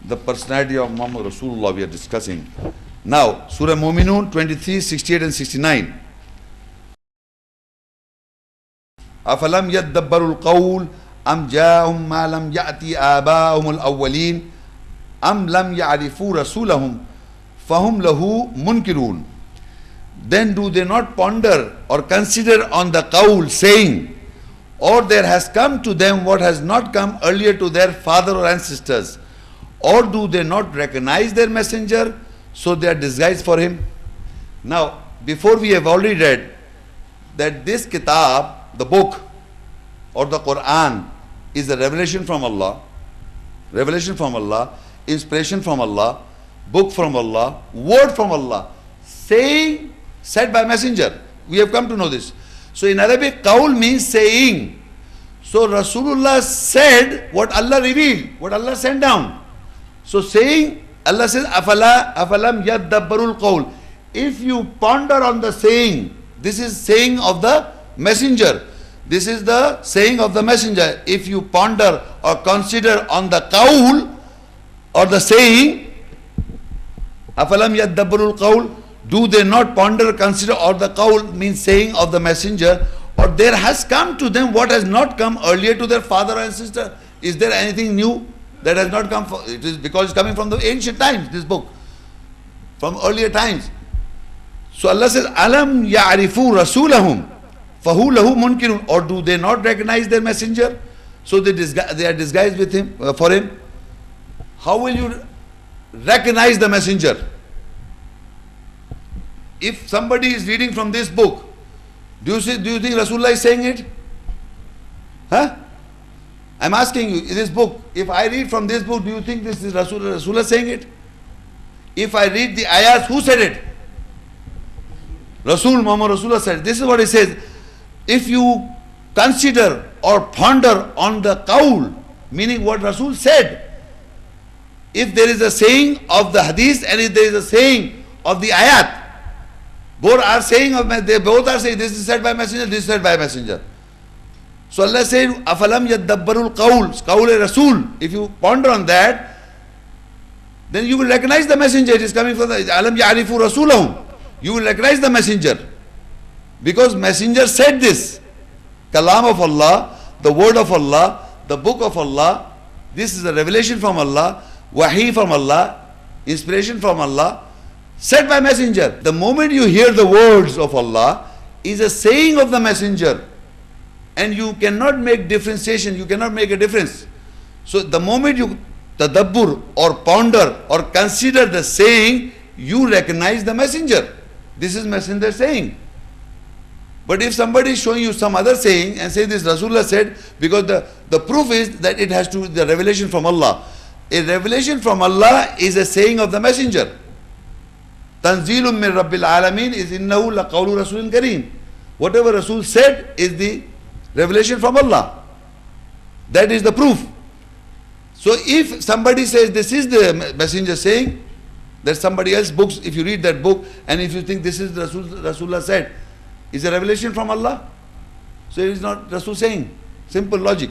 the personality of Muhammad Rasulullah we are discussing. Now, Surah Muminun 23, 68 and 69. أَفَلَمْ يَدَّبَّرُوا الْقَوْلِ أَمْ جَاءَهُمْ مَا لَمْ يَأْتِ آبَاءَهُمُ الْأَوَّلِينَ أَمْ لَمْ يَعْرِفُوا رَسُولَهُمْ فَهُمْ لَهُ مُنْكِرُونَ. Then do they not ponder or consider on the qawl, saying, or there has come to them what has not come earlier to their father or ancestors, or do they not recognize their messenger, so they are disguised for him? Now, before we have already read that this kitab, the book or the Quran, is a revelation from Allah, inspiration from Allah, book from Allah, word from Allah, saying, said by messenger. We have come to know this. So in Arabic, qawl means saying. So Rasulullah said what Allah revealed, what Allah sent down. So saying, Allah says, afalam yaddabbarul qawl. If you ponder on the saying, this is saying of the messenger. This is the saying of the messenger. If you ponder or consider on the qawl or the saying, afalam yaddabbarul qawl, do they not ponder, consider, or the qawl means saying of the messenger, or there has come to them what has not come earlier to their father and sister? Is there anything new that has not come? It is because it's coming from the ancient times, this book, from earlier times. So Allah says, alam ya'rifu rasulahum fahu lahu munkirun, or do they not recognize their messenger? So they are disguised with him, for him. How will you recognize the messenger? If somebody is reading from this book, do you think Rasulullah is saying it? Huh? I'm asking you, this book, if I read from this book, do you think this is Rasulullah saying it? If I read the ayat, who said it? Muhammad Rasulullah said. This is what he says. If you consider or ponder on the qawl, meaning what Rasul said, if there is a saying of the hadith and if there is a saying of the ayat, both are saying this is said by messenger, this is said by messenger. So Allah said, afalam yaddabbarul qawl Rasul. If you ponder on that, then you will recognize the messenger. It is coming from the alam ya'rifu rasulahum. You will recognize the messenger, because messenger said this. Kalam of Allah, the word of Allah, the book of Allah. This is a revelation from Allah, wahi from Allah, inspiration from Allah, said by messenger. The moment you hear the words of Allah is a saying of the messenger, and you cannot make differentiation, you cannot make a difference. So the moment you tadabbur or ponder or consider the saying, you recognize the messenger. This is messenger saying. But if somebody is showing you some other saying and say this Rasulullah said, because the proof is that it has to the revelation from Allah. A revelation from Allah is a saying of the messenger. Tanzilum min Rabbil Alameen is innahu laqawlu Rasulin Kareem. Whatever Rasul said is the revelation from Allah. That is the proof. So if somebody says this is the messenger saying, that somebody else books, if you read that book and if you think this is Rasulullah said, is a revelation from Allah, so it is not Rasul saying. Simple logic.